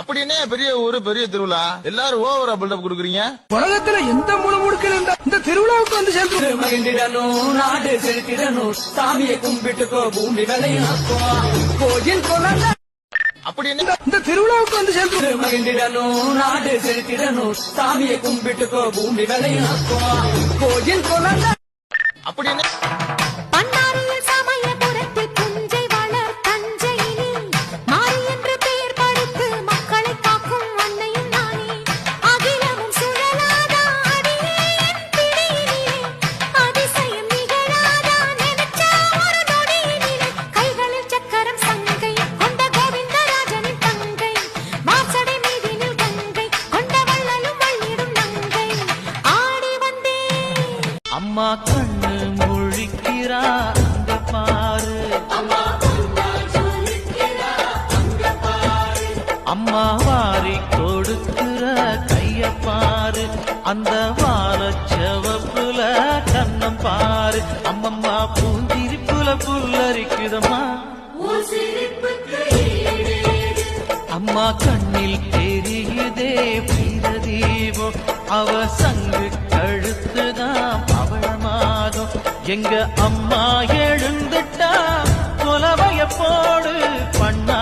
அப்படின்னே பெரிய ஊரு பெரிய திருவிழா எல்லாரும் ஓவரா பில்டப் கொடுக்குறீங்க. உலகத்துல எந்த மூணு முடுக்கல இந்த திருவிழாவுக்கு வந்து சேர்ந்து மகிழ்ந்திடணும், நாடு செலுத்திடணும், சாமியை கும்பிட்டுக்கோ, பூமி விளையாக்கோ, கோயில் கொள்ள அப்படின்னு இந்த திருவிழாவுக்கு வந்து சேர்ந்து மகிழ்ந்திடணும், நாடு செலுத்திடணும், சாமியை கும்பிட்டுக்கோ, பூமி விளையாக்கோ, கோயில் கொள்ள அப்படின்னு அம்மா கண்ணு முழிக்கிறா அங்க பாரு, அம்மா வாரி கொடுக்கிற கைய பாரு, அந்த வானச்சவப்புல கண்ணம் பாரு, அம்மம்மா பூந்திரிப்புல புல்லரிக்குதம்மா, அம்மா கண்ணில் தெரியுதே வீரதீபம், அவ சங்கு கழுத்துதான் பவளமாகும், எங்க அம்மா எழுந்துட்டா கொலவைய போடு பண்ணா